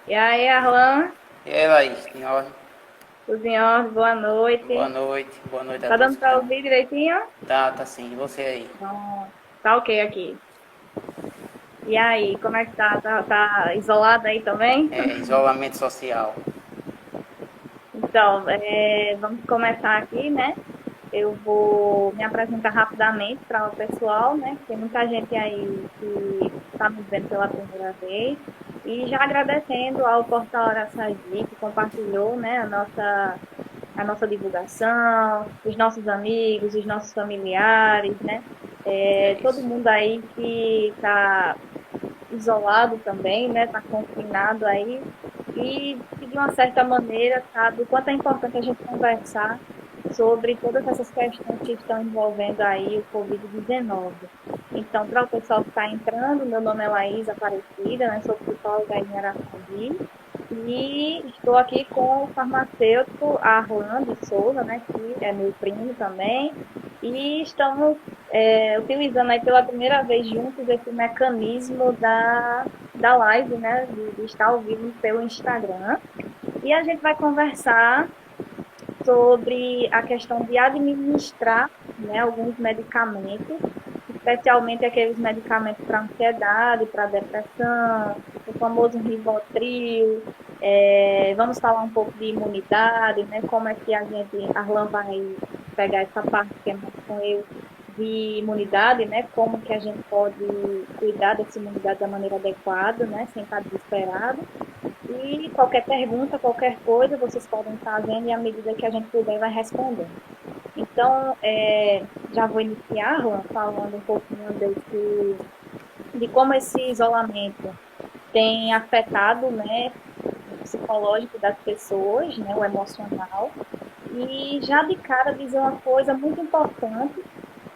E aí, Arlan, E aí, Laís, em ordem? tudo em ordem? Boa Boa noite. noite, boa noite a Tá todos dando que pra estão. ouvir direitinho? Tá sim, e você aí? Não. Tá ok aqui. E aí, como é que tá? Tá isolado aí também? Isolamento social. Então, vamos começar aqui, né? Eu vou me apresentar rapidamente para o pessoal, né? Tem muita gente aí que está nos vendo pela primeira vez. E já agradecendo ao Portal Araçagi, que compartilhou, né, a nossa divulgação, os nossos amigos, os nossos familiares, né? É Todo isso. mundo aí que está isolado também, né? Está confinado aí. E, de uma certa maneira, sabe o quanto é importante a gente conversar sobre todas essas questões que estão envolvendo aí o Covid-19. Então, para o pessoal que está entrando, meu nome é Laís Aparecida, né? Sou psicóloga em Araçagi. E estou aqui com o farmacêutico Arlan de Souza, né, que é meu primo também, e estamos utilizando aí pela primeira vez juntos esse mecanismo da live, né, de estar ao vivo pelo Instagram. E a gente vai conversar sobre a questão de administrar, né, alguns medicamentos, especialmente aqueles medicamentos para ansiedade, para depressão, o famoso Rivotril. Vamos falar um pouco de imunidade, né, como é que Arlan vai pegar essa parte que é mais com eu, de imunidade, né, como que a gente pode cuidar dessa imunidade da maneira adequada, né, sem estar desesperado. E qualquer pergunta, qualquer coisa, vocês podem estar fazendo e à medida que a gente puder, vai respondendo. Então, já vou iniciar, Juan, falando um pouquinho de como esse isolamento tem afetado, né, o psicológico das pessoas, né, o emocional. E já de cara dizer uma coisa muito importante,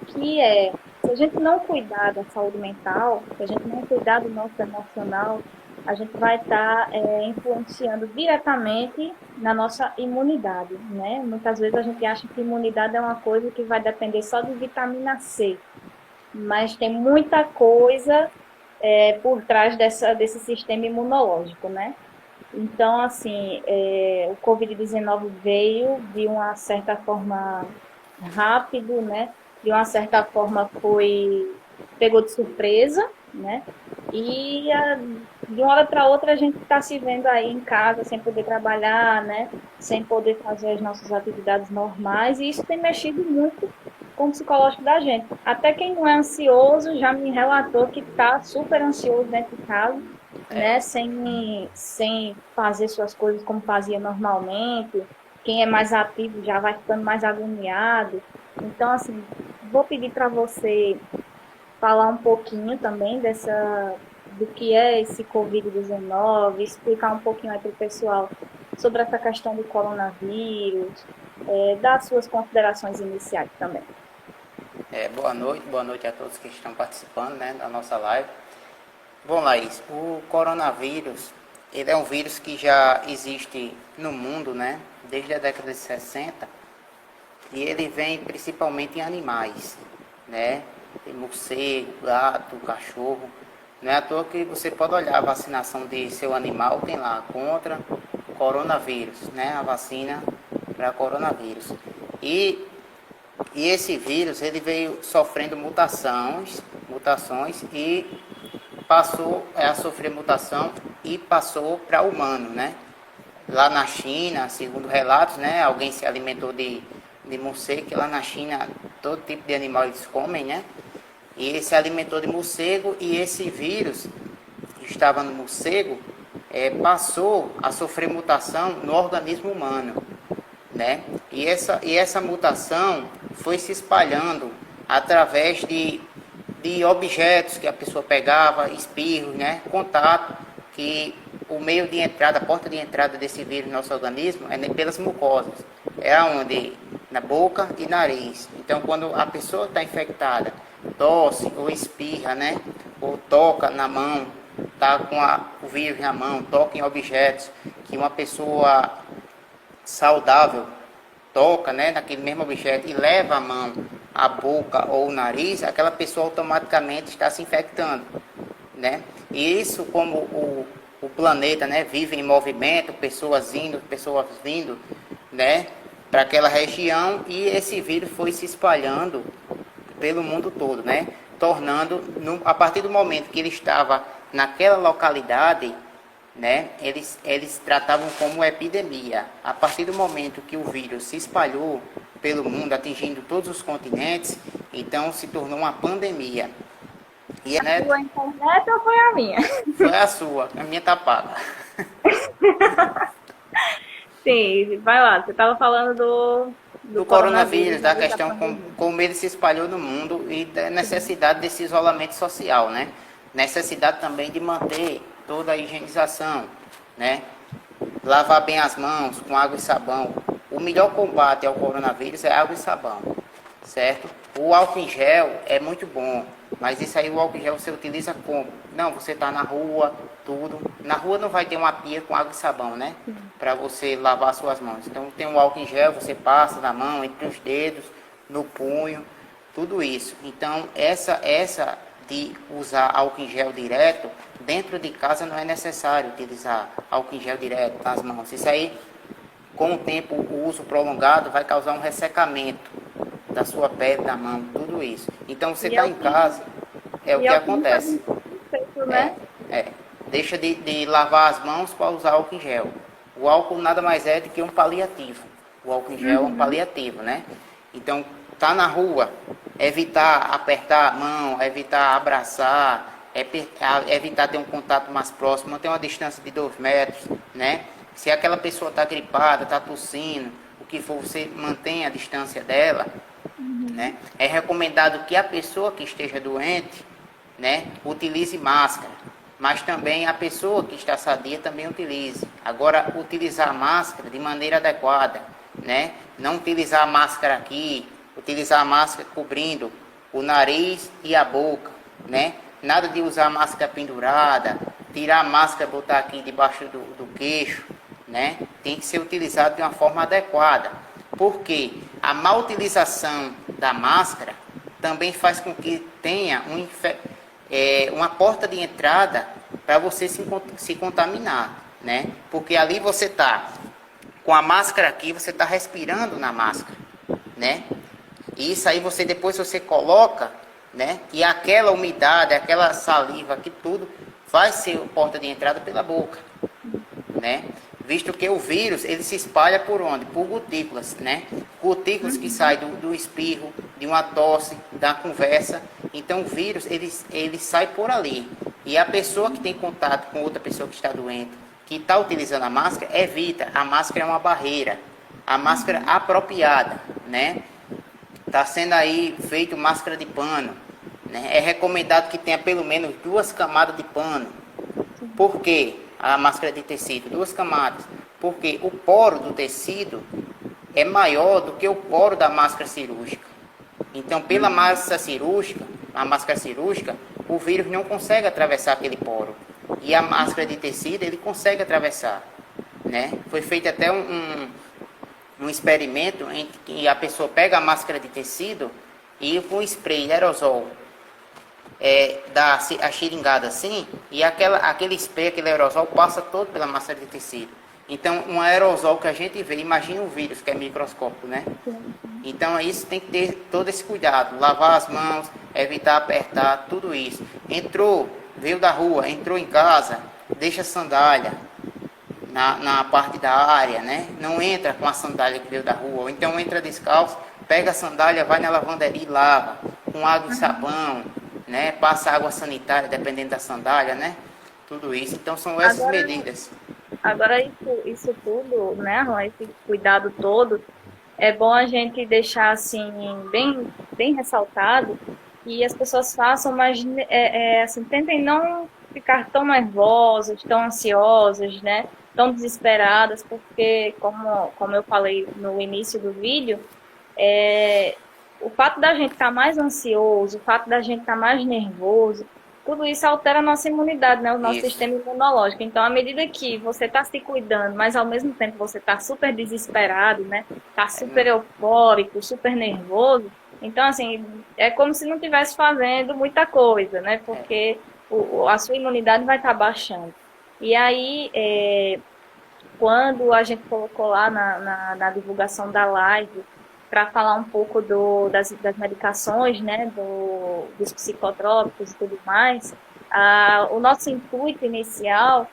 que é, se a gente não cuidar da saúde mental, se a gente não cuidar do nosso emocional, a gente vai estar influenciando diretamente na nossa imunidade, né? Muitas vezes a gente acha que imunidade é uma coisa que vai depender só de vitamina C, mas tem muita coisa por trás desse sistema imunológico, né? Então, assim, o Covid-19 veio de uma certa forma rápido, né? De uma certa forma pegou de surpresa, né? E de uma hora para outra a gente está se vendo aí em casa sem poder trabalhar, né? Sem poder fazer as nossas atividades normais, e isso tem mexido muito com o psicológico da gente. Até quem não é ansioso já me relatou que está super ansioso dentro de casa, É, né? Sem fazer suas coisas como fazia normalmente. Quem é mais ativo já vai ficando mais agoniado. Então, assim, vou pedir para você falar um pouquinho também do que é esse Covid-19, explicar um pouquinho aí para o pessoal sobre essa questão do coronavírus, dar suas considerações iniciais também. boa noite a todos que estão participando, né, da nossa live. Bom, Laís, o coronavírus, ele é um vírus que já existe no mundo, né, desde a década de 60, e ele vem principalmente em animais, né? Tem morcego, gato, cachorro. Não é à toa que você pode olhar a vacinação de seu animal, tem lá contra coronavírus, né? A vacina para coronavírus. E, e esse vírus, ele veio sofrendo mutações e passou a sofrer mutação e passou para o humano, né? Lá na China, segundo relatos, né, alguém se alimentou de morcego, que lá na China todo tipo de animal eles comem, né? E ele se alimentou de morcego e esse vírus que estava no morcego passou a sofrer mutação no organismo humano, né? E essa mutação foi se espalhando através de objetos que a pessoa pegava, espirros, né? Contato, que o meio de entrada, a porta de entrada desse vírus no nosso organismo é pelas mucosas. É onde? Na boca e nariz. Então, quando a pessoa está infectada, tosse ou espirra, né? Ou toca na mão, tá com o vírus na mão, toca em objetos que uma pessoa saudável toca, né, naquele mesmo objeto e leva a mão à boca ou o nariz, aquela pessoa automaticamente está se infectando, né? E isso, como o planeta, né, vive em movimento, pessoas indo, pessoas vindo, né, para aquela região, e esse vírus foi se espalhando pelo mundo todo, né, tornando, a partir do momento que ele estava naquela localidade, né, eles tratavam como epidemia. A partir do momento que o vírus se espalhou pelo mundo, atingindo todos os continentes, então se tornou uma pandemia. E, A né, sua internet ou foi a minha? foi a minha tá paga. Sim, vai lá. Você estava falando do Do coronavírus, coronavírus, da né, da questão pandemia. como ele se espalhou no mundo e da necessidade desse isolamento social, né? Necessidade também de manter toda a higienização, né? Lavar bem as mãos com água e sabão. O melhor combate ao coronavírus é água e sabão, certo? O álcool em gel é muito bom, mas isso aí o álcool em gel você utiliza como? Não, você está na rua, tudo. Na rua não vai ter uma pia com água e sabão, né? Para você lavar suas mãos. Então tem um álcool em gel, você passa na mão, entre os dedos, no punho, tudo isso. Então essa de usar álcool em gel direto, dentro de casa não é necessário utilizar álcool em gel direto nas mãos. Isso aí, com o tempo, o uso prolongado vai causar um ressecamento da sua pele, da mão, tudo isso. Então você E é está o em que, casa, é o e que é o que não faz acontece. muito efeito, É, né? Deixa de lavar as mãos para usar álcool em gel. O álcool nada mais é do que um paliativo. O álcool em gel é um Uhum. paliativo, né? Então, tá na rua, evitar apertar a mão, evitar abraçar, evitar ter um contato mais próximo, manter uma distância de 2 metros, né? Se aquela pessoa está gripada, está tossindo, o que for, você mantenha a distância dela, né? É recomendado que a pessoa que esteja doente, né, utilize máscara, mas também a pessoa que está sadia também utilize. Agora, utilizar a máscara de maneira adequada, né? Não utilizar a máscara aqui, utilizar a máscara cobrindo o nariz e a boca, né? Nada de usar a máscara pendurada, tirar a máscara e botar aqui debaixo do queixo, né? Tem que ser utilizado de uma forma adequada. Porque a má utilização da máscara também faz com que tenha uma porta de entrada para você se contaminar, né? Porque ali você está com a máscara aqui, você está respirando na máscara, né? E isso aí depois você coloca, né? E aquela umidade, aquela saliva, que tudo vai ser porta de entrada pela boca, né? Visto que o vírus, ele se espalha por onde? Por gotículas, né? Gotículas que saem do espirro, de uma tosse, da conversa. Então, o vírus, ele sai por ali. E a pessoa que tem contato com outra pessoa que está doente, que está utilizando a máscara, evita. A máscara é uma barreira. A máscara apropriada, né? Está sendo aí feito máscara de pano, né? É recomendado que tenha pelo menos 2 camadas de pano. Por quê? A máscara de tecido, 2 camadas. Porque o poro do tecido é maior do que o poro da máscara cirúrgica. Então, pela a máscara cirúrgica, o vírus não consegue atravessar aquele poro. E a máscara de tecido, ele consegue atravessar, né? Foi feito até um experimento em que a pessoa pega a máscara de tecido e com spray aerosol dá a xiringada assim, e aquele spray, aquele aerosol passa todo pela máscara de tecido. Então, um aerosol que a gente vê, imagina um vírus que é microscópico, né? Então, isso tem que ter todo esse cuidado, lavar as mãos, evitar apertar, tudo isso. Veio da rua, entrou em casa, deixa a sandália na parte da área, né? Não entra com a sandália que veio da rua, ou então entra descalço, pega a sandália, vai na lavanderia e lava, com água e sabão, né? Passa água sanitária, dependendo da sandália, né? Tudo isso. Então são essas Agora, medidas. agora isso tudo, né, Ron, esse cuidado todo, é bom a gente deixar assim bem ressaltado que as pessoas façam, mas assim, tentem não ficar tão nervosas, tão ansiosas, né, tão desesperadas, porque como eu falei no início do vídeo, é, o fato da gente estar mais ansioso, o fato da gente estar mais nervoso, tudo isso altera a nossa imunidade, né? O nosso Isso. sistema imunológico. Então, à medida que você está se cuidando, mas ao mesmo tempo você está super desesperado, né? Está super eufórico, super nervoso. Então, assim, é como se não estivesse fazendo muita coisa, né? Porque a sua imunidade vai estar baixando. E aí, quando a gente colocou lá na divulgação da live, para falar um pouco das medicações, né, dos psicotrópicos e tudo mais, o nosso intuito inicial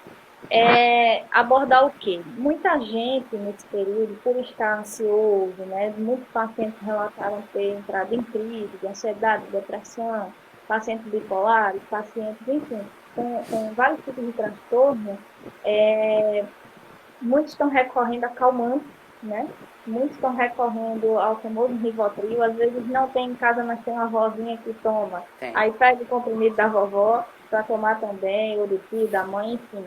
é abordar o quê? Muita gente nesse período, por estar ansioso, né, muitos pacientes relataram ter entrado em crise de ansiedade, depressão, pacientes bipolares, pacientes, enfim, com vários tipos de transtorno, é, muitos estão recorrendo a calmantes, né? Muitos estão recorrendo ao famoso Rivotril. Às vezes não tem em casa, mas tem uma vozinha que toma. Tem. Aí pede o comprimido da vovó para tomar também, ou do tio, da mãe, enfim.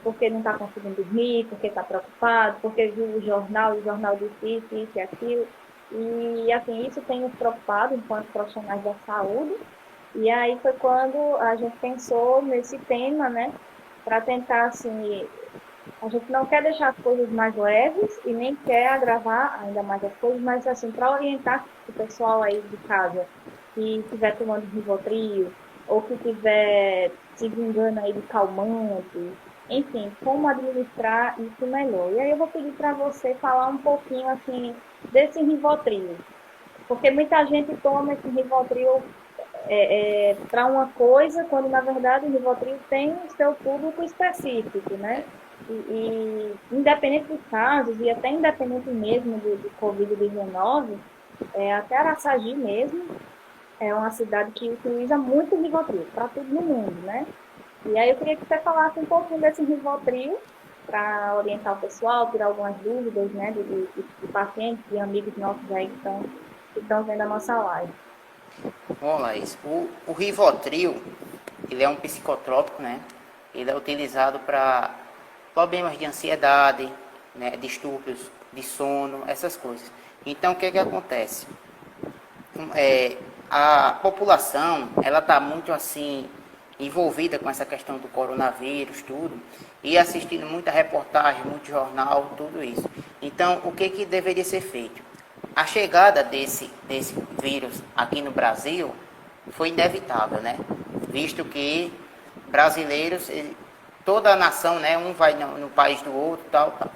Porque não está conseguindo dormir, porque está preocupado, porque viu o jornal disse isso e aquilo. E, assim, isso tem nos preocupado enquanto profissionais da saúde. E aí foi quando a gente pensou nesse tema, né? Para tentar, assim, a gente não quer deixar as coisas mais leves e nem quer agravar ainda mais as coisas, mas assim, para orientar o pessoal aí de casa que estiver tomando Rivotril ou que estiver se vingando aí de calmante, enfim, como administrar isso melhor. E aí eu vou pedir para você falar um pouquinho assim desse Rivotril, porque muita gente toma esse Rivotril para uma coisa, quando na verdade o Rivotril tem o seu público específico, né? Independente dos casos, e até independente mesmo do Covid-19, até Araçagi mesmo é uma cidade que utiliza muito Rivotril, para tudo no mundo, né? E aí eu queria que você falasse um pouquinho desse Rivotril, para orientar o pessoal, tirar algumas dúvidas, né, de pacientes e amigos nossos aí que estão vendo a nossa live. Bom, Laís, o Rivotril, ele é um psicotrópico, né? Ele é utilizado para problemas de ansiedade, né? Distúrbios de sono, essas coisas. Então, o que acontece? A população, ela está muito assim envolvida com essa questão do coronavírus, tudo, e assistindo muita reportagem, muito jornal, tudo isso. Então, o que deveria ser feito? A chegada desse vírus aqui no Brasil foi inevitável, né? Visto que brasileiros, toda a nação, né? Um vai no país do outro, tal, tal.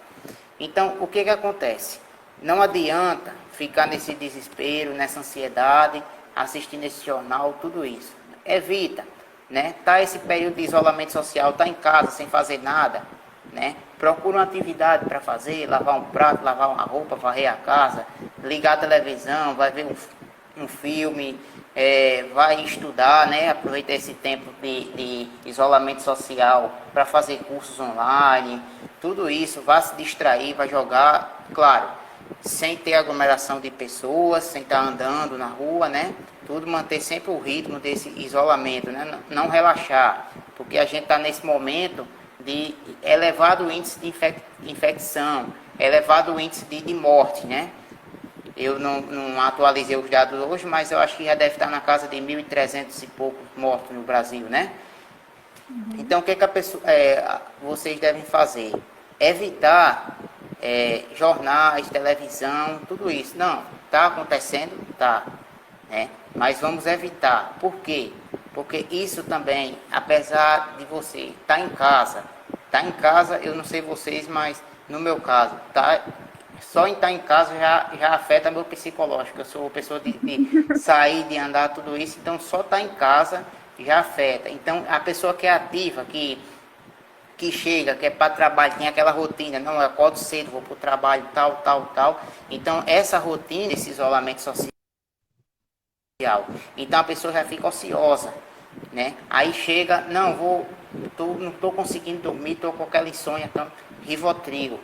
Então, o que acontece? Não adianta ficar nesse desespero, nessa ansiedade, assistindo esse jornal, tudo isso. Evita, né? Tá esse período de isolamento social, tá em casa sem fazer nada, né? Procura uma atividade para fazer, lavar um prato, lavar uma roupa, varrer a casa, ligar a televisão, vai ver um filme, vai estudar, né? Aproveitar esse tempo de isolamento social para fazer cursos online, tudo isso, vai se distrair, vai jogar, claro, sem ter aglomeração de pessoas, sem estar andando na rua, né? Tudo manter sempre o ritmo desse isolamento, né? Não relaxar, porque a gente está nesse momento de elevado índice de infecção, elevado índice de morte, né? Eu não atualizei os dados hoje, mas eu acho que já deve estar na casa de 1.300 e poucos mortos no Brasil, né? Uhum. Então, o que, vocês devem fazer? Evitar jornais, televisão, tudo isso. Não, está acontecendo? Tá. Né? Mas vamos evitar. Por quê? Porque isso também, apesar de você estar em casa, eu não sei vocês, mas no meu caso, tá? Só em estar em casa já afeta meu psicológico. Eu sou uma pessoa de sair, de andar, tudo isso, então só estar em casa já afeta. Então a pessoa que é ativa, que chega, que é para trabalho, tem aquela rotina, não, eu acordo cedo, vou para o trabalho, tal, tal, tal. Então essa rotina, esse isolamento social, então a pessoa já fica ociosa, né? Aí chega, não estou conseguindo dormir, estou com aquela insônia, então, Rivotril,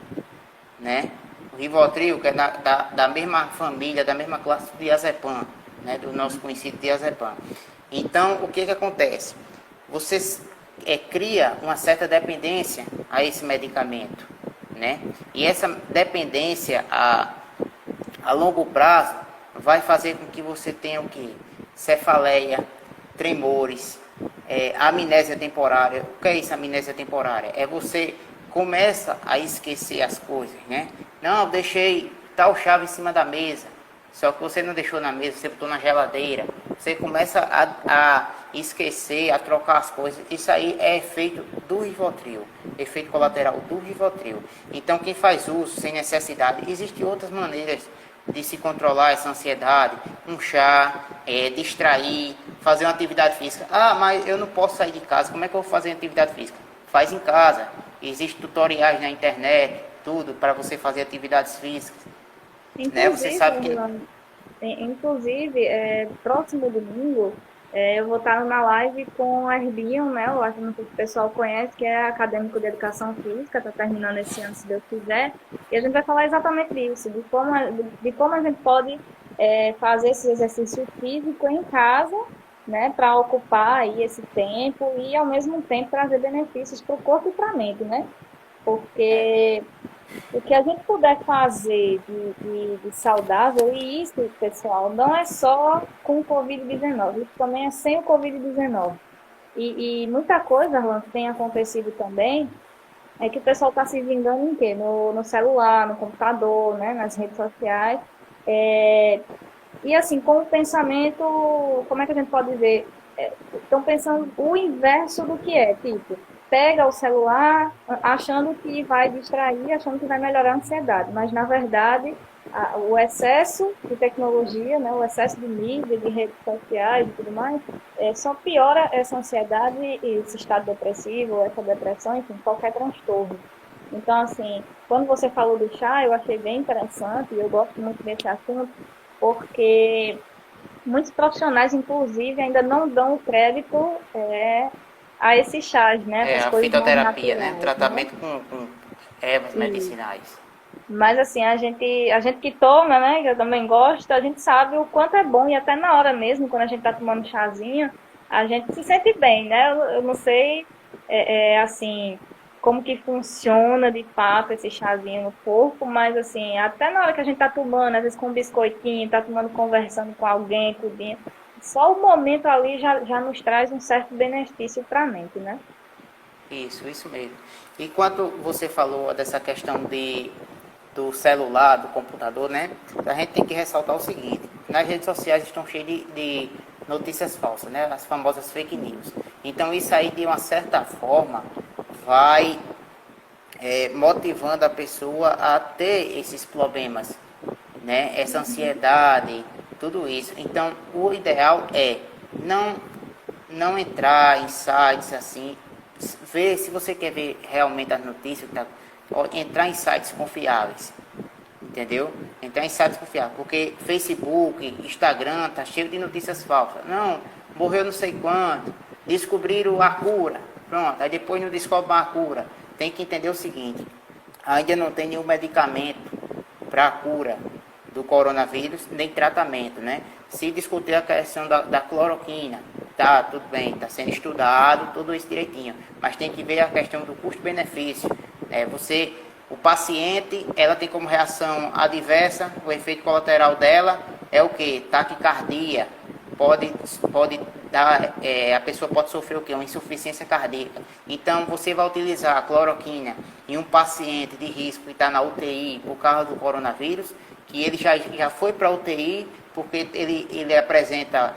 né? O Rivotril, que é da mesma família, da mesma classe do diazepam, né? Do nosso conhecido diazepam. Então, o que acontece? Você cria uma certa dependência a esse medicamento, né? E essa dependência a longo prazo vai fazer com que você tenha o que? Cefaleia, tremores, amnésia temporária. O que é isso, amnésia temporária? É você começa a esquecer as coisas, né? Não, eu deixei tal chave em cima da mesa, só que você não deixou na mesa, você botou na geladeira. Você começa a esquecer, a trocar as coisas. Isso aí é efeito do Rivotril, efeito colateral do Rivotril. Então, quem faz uso sem necessidade, existem outras maneiras de se controlar essa ansiedade, um chá, distrair, fazer uma atividade física. Ah, mas eu não posso sair de casa, como é que eu vou fazer atividade física? Faz em casa, existem tutoriais na internet, tudo para você fazer atividades físicas. Né? Você Inclusive, sabe que... Orlando, inclusive, próximo domingo, eu vou estar na live com a Herbion, né? Eu acho que o pessoal conhece, que é acadêmico de educação física, está terminando esse ano, se Deus quiser. E a gente vai falar exatamente disso, de como a gente pode fazer esse exercício físico em casa, né? Para ocupar aí esse tempo e, ao mesmo tempo, trazer benefícios para o corpo e para a mente, né? Porque o que a gente puder fazer de saudável, e isso, pessoal, não é só com o Covid-19, isso também é sem o Covid-19. E muita coisa, Orlando, que tem acontecido também, é que o pessoal está se vingando em quê? No celular, no computador, né, nas redes sociais. É, e assim, com o pensamento, como é que a gente pode dizer? Estão pensando o inverso do que é, tipo, pega o celular achando que vai distrair, achando que vai melhorar a ansiedade, mas na verdade o excesso de tecnologia, né, o excesso de mídia, de redes sociais e tudo mais, só piora essa ansiedade e esse estado depressivo, essa depressão, enfim, qualquer transtorno. Então, assim, quando você falou do chá, eu achei bem interessante e eu gosto muito desse assunto, porque muitos profissionais, inclusive, ainda não dão o crédito a esses chás, né? Essas A coisas mais fitoterapia, né? naturais, né? Tratamento com ervas E, medicinais. mas assim, a gente que toma, né? Que eu também gosto, a gente sabe o quanto é bom, e até na hora mesmo, quando a gente tá tomando chazinho, a gente se sente bem, né? Eu não sei, assim, como que funciona de fato esse chazinho no corpo, mas assim, até na hora que a gente tá tomando, às vezes com um biscoitinho, tá tomando, conversando com alguém, tudinho, só o momento ali já nos traz um certo benefício para a mente, né? Isso mesmo. E quando você falou dessa questão do celular, do computador, né? A gente tem que ressaltar o seguinte: nas redes sociais estão cheias de notícias falsas, né? As famosas fake news. Então isso aí, de uma certa forma, vai motivando a pessoa a ter esses problemas, né? Essa ansiedade, tudo isso. Então, o ideal é não entrar em sites assim, ver se você quer ver realmente as notícias, entrar em sites confiáveis, entendeu? Entrar em sites confiáveis, porque Facebook, Instagram tá cheio de notícias falsas. Não, morreu não sei quanto, descobriram a cura, pronto, aí depois não descobrem a cura. Tem que entender o seguinte: ainda não tem nenhum medicamento para a cura do coronavírus, nem tratamento, né? Se discutir a questão da cloroquina, tá, tudo bem, está sendo estudado, tudo isso direitinho, mas tem que ver a questão do custo-benefício. O paciente, ela tem como reação adversa, o efeito colateral dela é o que? Taquicardia, pode dar, a pessoa pode sofrer o quê? Uma insuficiência cardíaca. Então, você vai utilizar a cloroquina em um paciente de risco que está na UTI por causa do coronavírus, que ele já foi para a UTI porque ele apresenta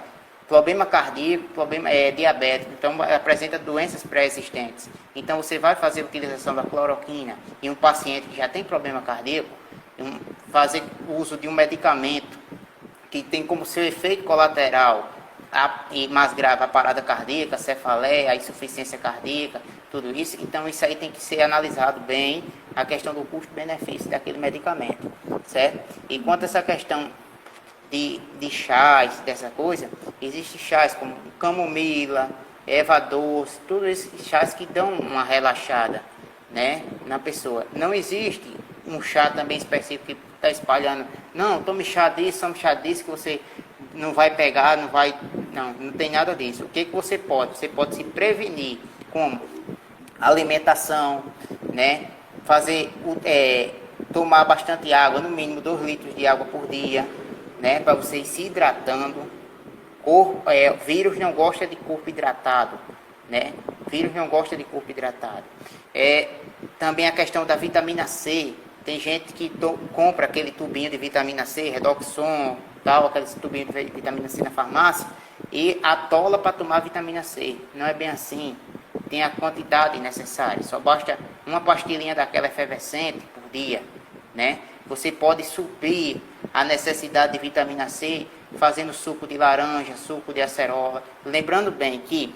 problema cardíaco, problema diabético, então apresenta doenças pré-existentes. Então, você vai fazer a utilização da cloroquina em um paciente que já tem problema cardíaco, fazer uso de um medicamento que tem como seu efeito colateral e mais grave a parada cardíaca, a cefaleia, a insuficiência cardíaca, tudo isso. Então isso aí tem que ser analisado bem, a questão do custo-benefício daquele medicamento, certo? E quanto a essa questão de chás, dessa coisa, existem chás como camomila, erva doce, tudo esses chás que dão uma relaxada, né, na pessoa. Não existe um chá também específico que está espalhando, não, tome chá disso, que você não vai pegar, não tem nada disso. O que você pode? Você pode se prevenir com alimentação, né, tomar bastante água, no mínimo 2 litros de água por dia, né, para você ir se hidratando. Vírus não gosta de corpo hidratado, né? Vírus não gosta de corpo hidratado. Também a questão da vitamina C. Tem gente que compra aquele tubinho de vitamina C, Redoxon, tal, aqueles tubinhos de vitamina C na farmácia, e atola para tomar vitamina C. Não é bem assim. Tem a quantidade necessária. Só basta uma pastilhinha daquela efervescente por dia, né? Você pode suprir a necessidade de vitamina C fazendo suco de laranja, suco de acerola. Lembrando bem que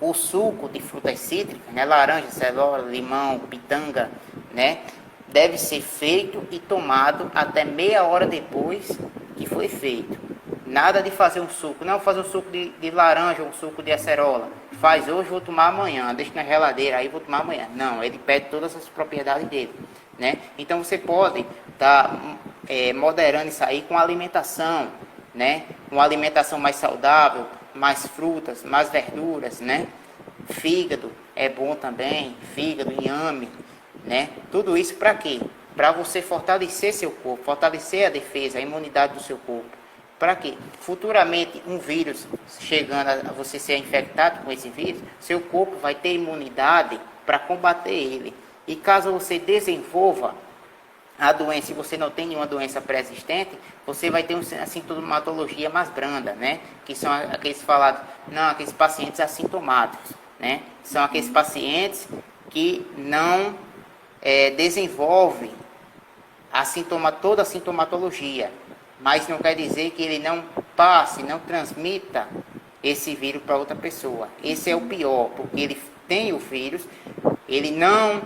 o suco de frutas cítricas, né, laranja, acerola, limão, pitanga, né, deve ser feito e tomado até meia hora depois que foi feito. Nada de fazer um suco, não fazer um suco de laranja, um suco de acerola. Faz hoje, vou tomar amanhã, deixa na geladeira, aí vou tomar amanhã. Não, ele perde todas as propriedades dele, né? Então você pode estar moderando isso aí com alimentação, né? Uma alimentação mais saudável, mais frutas, mais verduras, né? Fígado é bom também, fígado, inhame, né? Tudo isso para quê? Para você fortalecer seu corpo, fortalecer a defesa, a imunidade do seu corpo. Para quê? Futuramente, um vírus chegando a você ser infectado com esse vírus, seu corpo vai ter imunidade para combater ele. E caso você desenvolva a doença, se você não tem nenhuma doença pré-existente, você vai ter uma sintomatologia mais branda, né? Que são aqueles falados, não, aqueles pacientes assintomáticos, né? São aqueles pacientes que não desenvolvem toda a sintomatologia, mas não quer dizer que ele não passe, não transmita esse vírus para outra pessoa. Esse é o pior, porque ele tem o vírus, ele não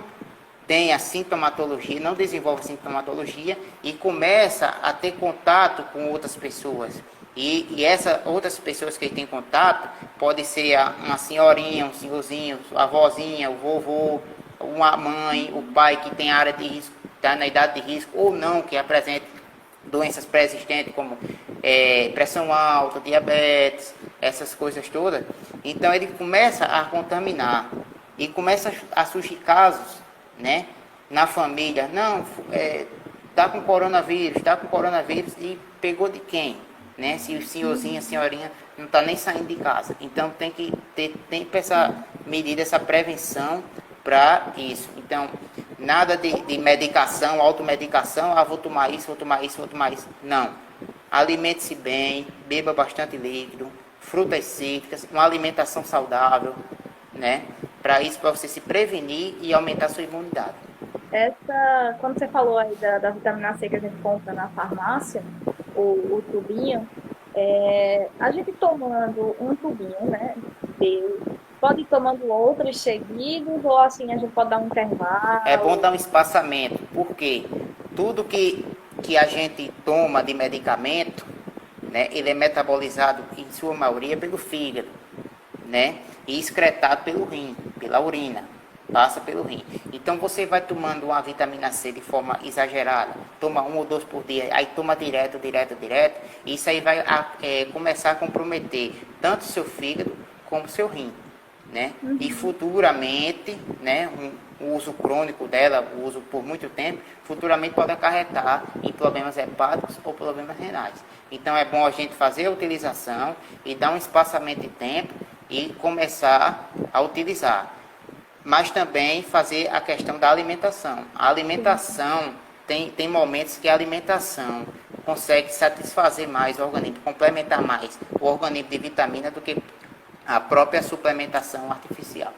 tem a sintomatologia, não desenvolve a sintomatologia e começa a ter contato com outras pessoas. E essas outras pessoas que ele tem contato, pode ser uma senhorinha, um senhorzinho, a avózinha, o vovô, uma mãe, o pai que tem área de risco, está na idade de risco, ou não, que apresente doenças pré-existentes como pressão alta, diabetes, essas coisas todas. Então ele começa a contaminar e começa a surgir casos, né, na família. Não, tá com coronavírus e pegou de quem? Né? Se o senhorzinho, a senhorinha não está nem saindo de casa. Então tem que essa medida, essa prevenção para isso. Então, nada de medicação, automedicação, vou tomar isso, vou tomar isso, vou tomar isso. Não. Alimente-se bem, beba bastante líquido, frutas cítricas, uma alimentação saudável, né? Para isso, para você se prevenir e aumentar a sua imunidade. Quando você falou aí da vitamina C que a gente compra na farmácia, o tubinho, a gente tomando um tubinho, né, pode ir tomando outros seguidos, ou assim a gente pode dar um intervalo? É bom dar um espaçamento, porque tudo que a gente toma de medicamento, né, ele é metabolizado, em sua maioria, pelo fígado, né, e excretado pelo rim, pela urina. Passa pelo rim. Então você vai tomando uma vitamina C de forma exagerada, toma 1 ou 2 por dia, aí toma direto, isso aí vai começar a comprometer tanto o seu fígado como o seu rim, né? E futuramente, né, o uso crônico dela, o uso por muito tempo, futuramente pode acarretar em problemas hepáticos ou problemas renais. Então é bom a gente fazer a utilização e dar um espaçamento de tempo e começar a utilizar. Mas também fazer a questão da alimentação. A alimentação, tem momentos que a alimentação consegue satisfazer mais o organismo, complementar mais o organismo de vitamina do que a própria suplementação artificial.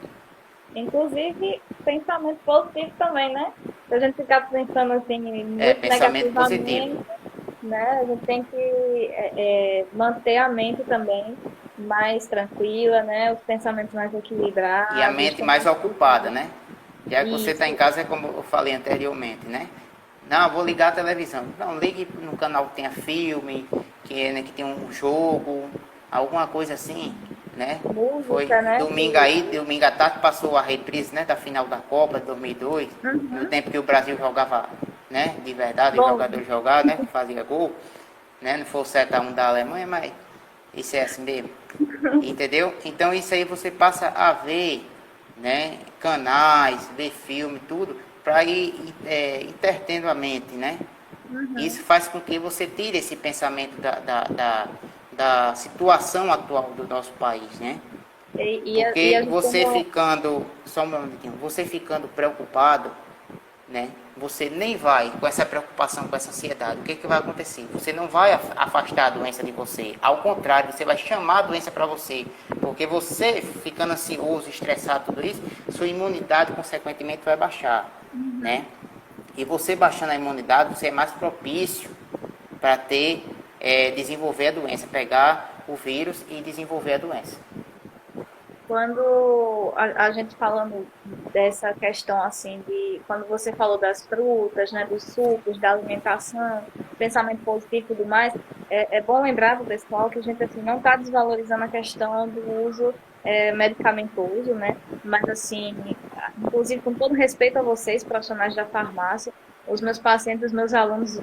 Inclusive, pensamento positivo também, né? Se a gente ficar pensando assim, muito Pensamento negativamente, positivo. né? A gente tem que manter a mente também mais tranquila, né? Os pensamentos mais equilibrados. E a mente mais ocupada, né? Já que você está em Isso. casa, é como eu falei anteriormente, né? Não, vou ligar a televisão. Não, ligue no canal que tenha filme, né, que tem um jogo, alguma coisa assim, né? Foi Música, né? domingo à tarde, passou a reprise, né, da final da Copa de 2002, no tempo que o Brasil jogava, né, de verdade, o Bom, jogador jogava, né, fazia gol, né? Não foi o 7-1 da Alemanha, mas isso é assim mesmo. Entendeu? Então isso aí você passa a ver, né, canais, ver filme, tudo, para ir entretendo a mente, né? Isso faz com que você tire esse pensamento da situação atual do nosso país, né? e a Porque gente você como... ficando, só um momentinho, você ficando preocupado, né, você nem vai com essa preocupação, com essa ansiedade, o que, que vai acontecer? Você não vai afastar a doença de você. Ao contrário, você vai chamar a doença para você. Porque você, ficando ansioso, estressado, tudo isso, sua imunidade, consequentemente, vai baixar. Né? E você baixando a imunidade, você é mais propício para desenvolver a doença, pegar o vírus e desenvolver a doença. Quando a gente falando dessa questão assim de quando você falou das frutas, né, dos sucos, da alimentação, pensamento positivo e tudo mais, é bom lembrar para o pessoal que a gente assim não está desvalorizando a questão do uso medicamentoso, né? Mas assim, inclusive com todo respeito a vocês, profissionais da farmácia, os meus pacientes, os meus alunos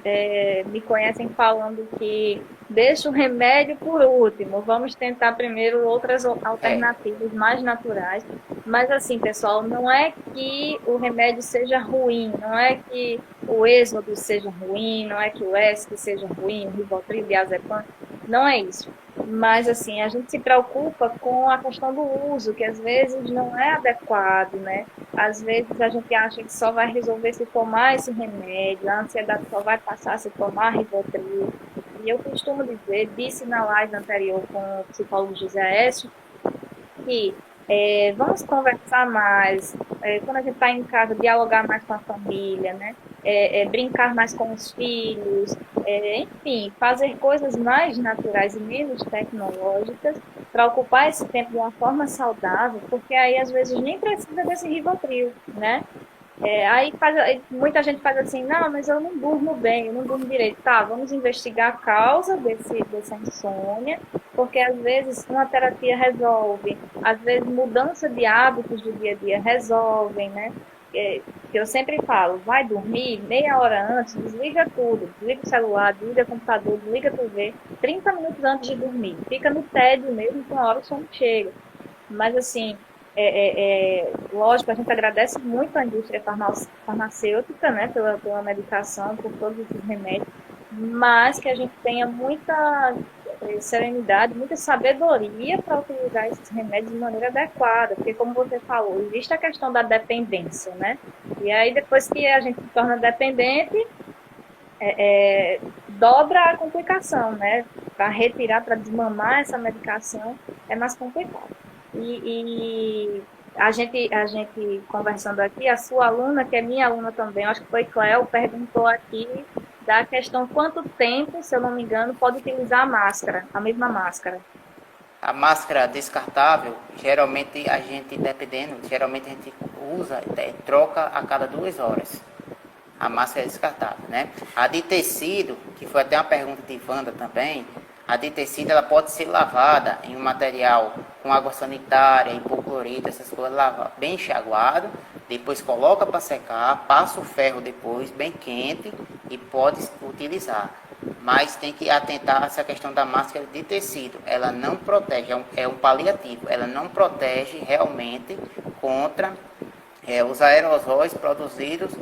me conhecem falando que deixa o remédio por último, vamos tentar primeiro outras É, alternativas mais naturais. Mas assim, pessoal, não é que o remédio seja ruim, não é que o êxodo seja ruim, não é que o ESC seja ruim, o Rivotril, diazepam, não é isso. Mas assim, a gente se preocupa com a questão do uso, que às vezes não é adequado, né? Às vezes a gente acha que só vai resolver se tomar esse remédio, a ansiedade só vai passar se tomar Rivotril. E eu costumo dizer, disse na live anterior com o psicólogo José Aécio, que vamos conversar mais, quando a gente está em casa, dialogar mais com a família, né? Brincar mais com os filhos, enfim, fazer coisas mais naturais e menos tecnológicas para ocupar esse tempo de uma forma saudável, porque aí às vezes nem precisa desse Rivotril, né? Aí muita gente faz assim, não, mas eu não durmo bem, eu não durmo direito. Tá, vamos investigar a causa dessa insônia, porque às vezes uma terapia resolve, às vezes mudança de hábitos do dia a dia resolvem, né? Que eu sempre falo, vai dormir meia hora antes, desliga tudo, desliga o celular, desliga o computador, desliga a TV, 30 minutos antes de dormir. Fica no tédio mesmo, com a hora o sono chega. Mas, assim, lógico, a gente agradece muito à indústria farmacêutica, né, pela medicação, por todos esses remédios, mas que a gente tenha muita serenidade, muita sabedoria para utilizar esses remédios de maneira adequada, porque, como você falou, existe a questão da dependência, né? E aí, depois que a gente se torna dependente, dobra a complicação, né? Para retirar, para desmamar essa medicação, é mais complicado. E a gente conversando aqui, a sua aluna, que é minha aluna também, acho que foi Cléo, perguntou aqui da questão quanto tempo, se eu não me engano, pode utilizar a máscara, a mesma máscara. a máscara descartável, geralmente a gente, dependendo, geralmente a gente usa, troca a cada 2 horas. A máscara é descartável, né? A de tecido, que foi até uma pergunta de Wanda também, a de tecido ela pode ser lavada em um material com água sanitária, hipoclorito, essas coisas, lava bem enxaguado, depois coloca para secar, passa o ferro depois, bem quente, e pode utilizar. Mas tem que atentar a essa questão da máscara de tecido. Ela não protege, é um paliativo, ela não protege realmente contra os aerosóis produzidos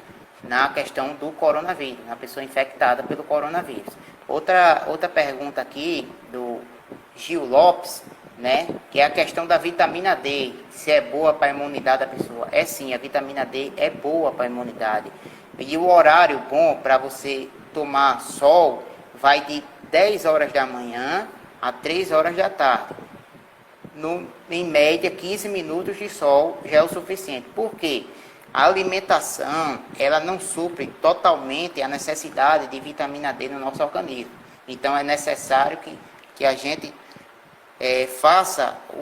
na questão do coronavírus, na pessoa infectada pelo coronavírus. Outra pergunta aqui do Gil Lopes, né, que é a questão da vitamina D, se é boa para a imunidade da pessoa. É sim, a vitamina D é boa para a imunidade. E o horário bom para você tomar sol vai de 10 horas da manhã a 3 horas da tarde. Em média, 15 minutos de sol já é o suficiente. Por quê? A alimentação, ela não supre totalmente a necessidade de vitamina D no nosso organismo. Então, é necessário que a gente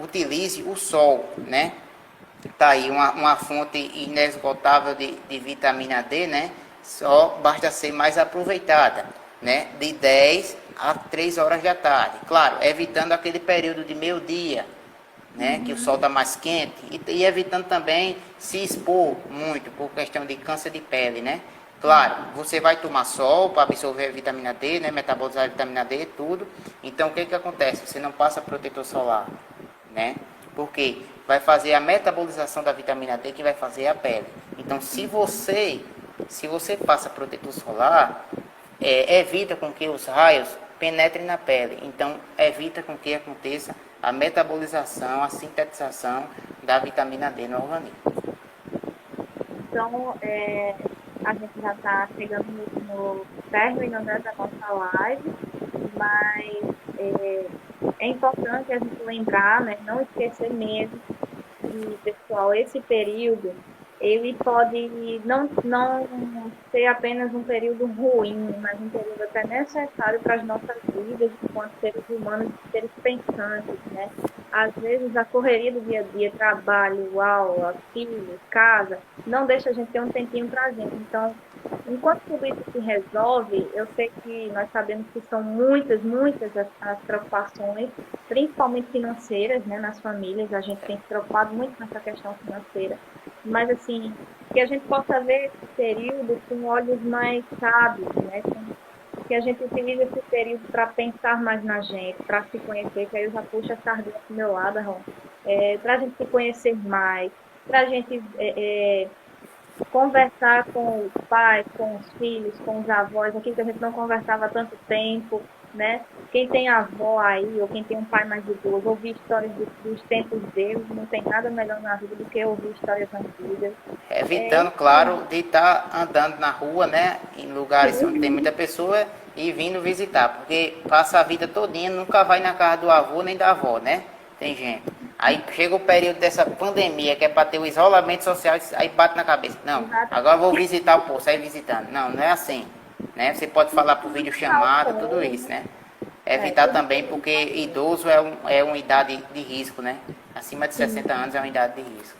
utilize o sol, né? Tá aí uma fonte inesgotável de vitamina D, né? Só basta ser mais aproveitada, né? De 10 a 3 horas da tarde. Claro, evitando aquele período de meio-dia, né, que o sol está mais quente, e evitando também se expor muito por questão de câncer de pele, né? Claro, você vai tomar sol para absorver a vitamina D, né, metabolizar a vitamina D, tudo. Então, o que que acontece? Você não passa protetor solar, né? Porque vai fazer a metabolização da vitamina D que vai fazer a pele. Então, se você passa protetor solar, evita com que os raios penetrem na pele. Então, evita com que aconteça a metabolização, a sintetização da vitamina D no organismo. Então, A gente já está chegando no término, né, da nossa live, mas é importante a gente lembrar, né, não esquecer mesmo que, pessoal, esse período, ele pode não ser apenas um período ruim, mas um período até necessário para as nossas vidas, enquanto seres humanos, seres pensantes, né? Às vezes, a correria do dia a dia, trabalho, aula, filhos, casa, não deixa a gente ter um tempinho para a gente. Então, enquanto tudo isso se resolve, eu sei que nós sabemos que são muitas as preocupações, principalmente financeiras, né, nas famílias. A gente tem se preocupado muito nessa questão financeira, mas assim, que a gente possa ver esse período com olhos mais sábios, né, que a gente utilize esse período para pensar mais na gente, para se conhecer, que aí eu já puxo a sardinha para o meu lado, Ron, para a gente se conhecer mais, para a gente conversar com os pais, com os filhos, com os avós, aquilo que a gente não conversava há tanto tempo, né? Quem tem avó aí, ou quem tem um pai mais idoso, ouvir histórias dos tempos deles, não tem nada melhor na vida do que ouvir histórias antigas. Evitando, claro, de estar andando na rua, né, em lugares onde tem muita pessoa e vindo visitar, porque passa a vida todinha, nunca vai na casa do avô nem da avó, né? Tem gente. Aí chega o período dessa pandemia, que é para ter o isolamento social, aí bate na cabeça. Não, agora vou visitar o povo, sair visitando. Não, não é assim, né? Você pode falar por vídeo chamada, tudo isso, né? Evitar Tudo também, porque idoso é uma idade de risco, né? Acima de sim. 60 anos é uma idade de risco.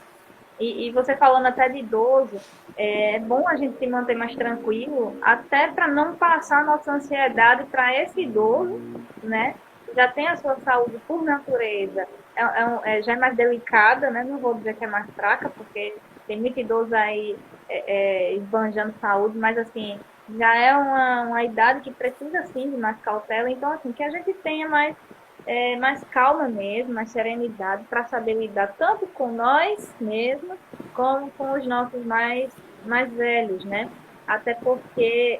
E você falando até de idoso, é bom a gente se manter mais tranquilo, até para não passar nossa ansiedade para esse idoso, né? Já tem a sua saúde por natureza, já é mais delicada, né? Não vou dizer que é mais fraca, porque tem muito idoso aí esbanjando saúde, mas assim, já é uma idade que precisa sim de mais cautela. Então, assim, que a gente tenha mais calma mesmo, mais serenidade para saber lidar tanto com nós mesmos como com os nossos mais velhos, né? Até porque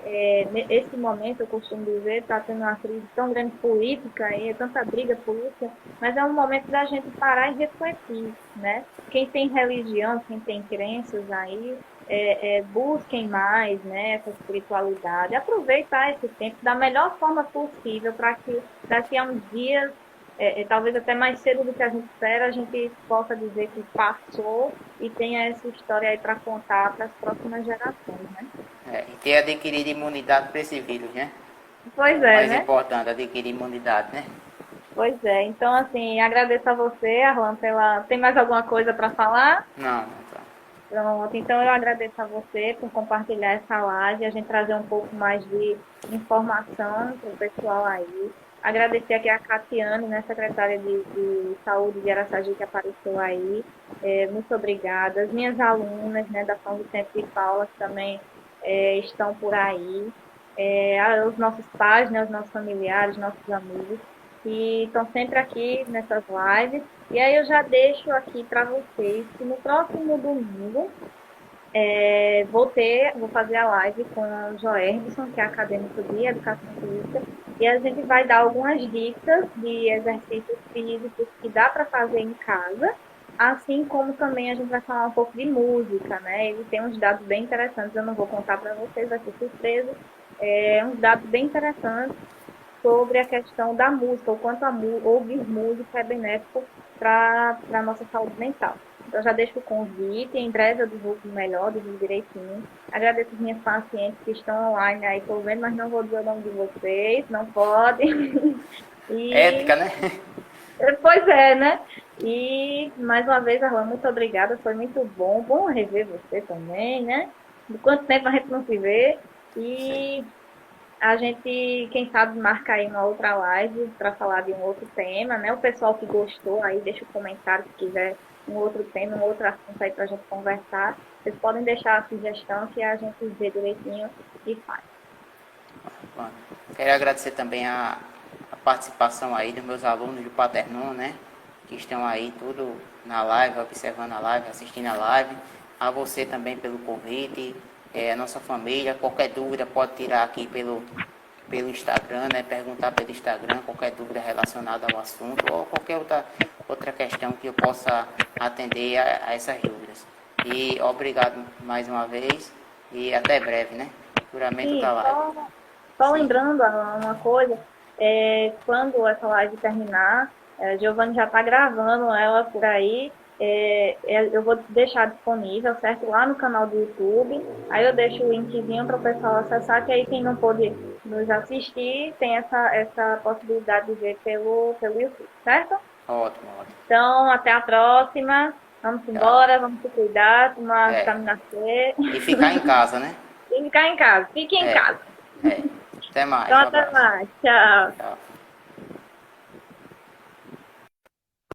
esse momento, eu costumo dizer, está tendo uma crise tão grande política aí, tanta briga política, mas é um momento da gente parar e refletir, né? Quem tem religião, quem tem crenças aí, busquem mais, né, essa espiritualidade, aproveitar esse tempo da melhor forma possível para que daqui a uns dias, talvez até mais cedo do que a gente espera, a gente possa dizer que passou e tenha essa história aí para contar para as próximas gerações, né? E ter adquirido imunidade para esse vírus, né? Pois O é, mais né? importante, adquirir imunidade, né? Pois é. Então, assim, agradeço a você, Arlan, pela. Tem mais alguma coisa para falar? Não, então. Pronto, então eu agradeço a você por compartilhar essa live, a gente trazer um pouco mais de informação para o pessoal aí. Agradecer aqui a Catiane, né, secretária de Saúde de Araçagi, que apareceu aí. Muito obrigada. As minhas alunas, né, da São Vicente de Paula, que também estão por aí. Os nossos pais, né, os nossos familiares, nossos amigos, que estão sempre aqui nessas lives. E aí eu já deixo aqui para vocês que no próximo domingo vou fazer a live com o Joerdson, que é acadêmico de Educação Física, e a gente vai dar algumas dicas de exercícios físicos que dá para fazer em casa, assim como também a gente vai falar um pouco de música, né? Ele tem uns dados bem interessantes, eu não vou contar para vocês, vai ser surpresa, uns dados bem interessantes sobre a questão da música, o quanto ouvir música é benéfico para a nossa saúde mental. Então, já deixo o convite, em breve eu divulgo melhor, divulgo direitinho. Agradeço as minhas pacientes que estão online aí, estou vendo, mas não vou dizer o nome de vocês, não podem. E, Ética, né? pois é, né? E, mais uma vez, Arlan, muito obrigada, foi muito bom. Bom rever você também, né? De quanto tempo a gente não se vê. Sim. E a gente, quem sabe, marca aí uma outra live para falar de um outro tema, né? O pessoal que gostou aí, deixa um comentário se quiser um outro tema, um outro assunto aí para a gente conversar. Vocês podem deixar a sugestão que a gente vê direitinho e faz. Bom, quero agradecer também a participação aí dos meus alunos do Paternon, né? Que estão aí tudo na live, observando a live, assistindo a live. A você também pelo convite, a nossa família. Qualquer dúvida pode tirar aqui pelo Instagram, né? Perguntar pelo Instagram, qualquer dúvida relacionada ao assunto ou qualquer outra questão que eu possa atender a essas dúvidas. E obrigado mais uma vez E até breve, né? Futuramento E da live. só Sim. lembrando uma coisa, quando essa live terminar, a Giovanni já está gravando ela por aí, eu vou deixar disponível, certo? Lá no canal do YouTube. Aí eu deixo o linkzinho para o pessoal acessar, que aí quem não pôde nos assistir tem essa possibilidade de ver pelo YouTube, certo? Ótimo, ótimo. Então, até a próxima. Vamos Tchau. embora, vamos se cuidar, tomar É. vitamina C E ficar em casa, né? e ficar em casa. Fique em É. casa. É. Até mais. Então, Um até abraço. mais. Tchau. Tchau.